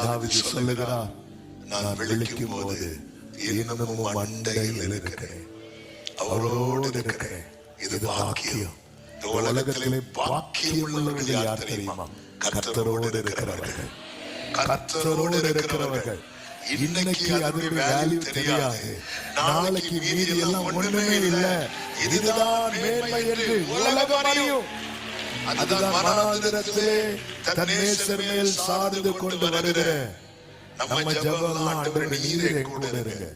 தாவீது சொல்லுகிறார், நான் விழிக்கும் போது இன்னமும் மண்டையில் இருக்கிறேன், அவரோடு இருக்கிறேன். இது பாக்கியம். இந்த உலகத்திலே பாக்கியம் உள்ளவர்கள் யார் தெரியுமா? கர்த்தரோடு இருக்கிறவர்கள். கர்த்தரோடு இருக்கிறவர்கள். இன்னைக்கு அதனுடைய வேல்யூ தெரியாது, நாளைக்கு மீதி எல்லாம் ஒண்ணுமே இல்லை. இதுதான் மேன்மை என்று உலகம் அறியும். அதுதான் மனாந்திரத்திலே தன் நேசர் மேல் சார்ந்து கொண்டு வருகிற நம்ம ஜெபம். ஆண்டவரே, நீரே கூட இருங்க.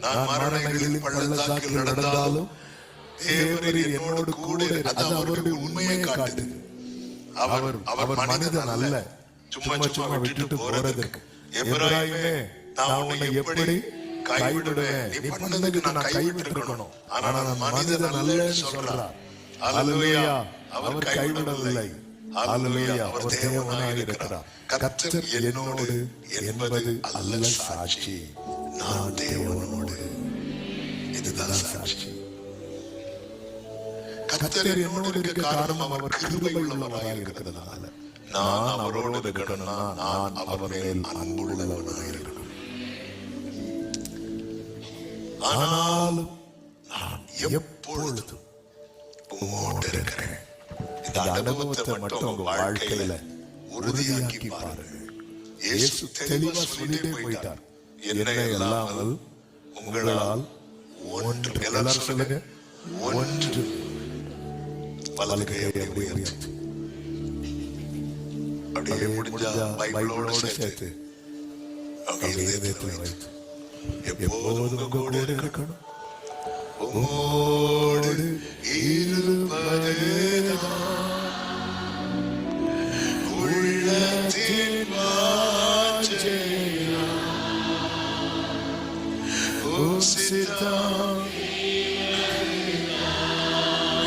நான் மரணங்களில் பள்ளத்தாக்கில் நடந்தாலும் தேவரீர் என்னோடு கூட. அது அவருடைய உண்மையை காட்டுது. அவர் மனிதன் அல்ல, சும்மா சும்மா விட்டுட்டு போறதுக்கு. எபிராயிமே, நான் உன்னை எப்படி கைவிடுவேன்? நீ பண்ணதுக்கு நான் கைவிட்டிருக்கணும், ஆனா நான் மனிதன் அல்லன்னு சொல்றார். அல்லேலூயா. அவர் கைவிடவில்லை. அல்லேலூயா. அவர் தேவனாக இருக்கிறார். கர்த்தர் என்னோடு என்பது அல்ல சாட்சி, நான் தேவனோடு. இதுதான் சாட்சி. கர்த்தர் என்னோடு இருக்க காரணம் அவர் கிருபை உள்ளவராக இருக்கிறதுனால. நான் அவரோடு இருக்கணும்னா நான் அவர் மேல் அன்புள்ளவனாக இருக்கணும். ஆனாலும் நான் எப்பொழுதும் உம்மோடு இருக்கிறேன். இந்த அனுபவத்தை மட்டும் உங்க வாழ்க்கையில உறுதியாக்கி பாருங்க. இயேசு தெளிவா சொல்லிட்டே போயிட்டார், என்னை இல்லாமல் உங்களால் ஒன்று. எல்லாரும் சொல்லுங்க, ஒன்று. அப்படியே முடிஞ்சா பைபிளோட சேர்த்து வைத்து எப்போதும் உங்க கூட இருக்கணும். உம்மோடு உள்ளத்தின்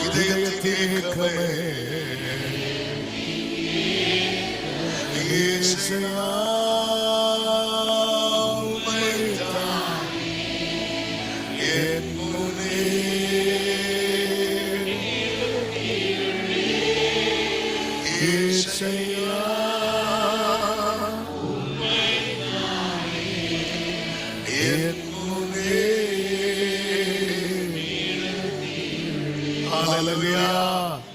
இதயத்தேக்கமே Hallelujah.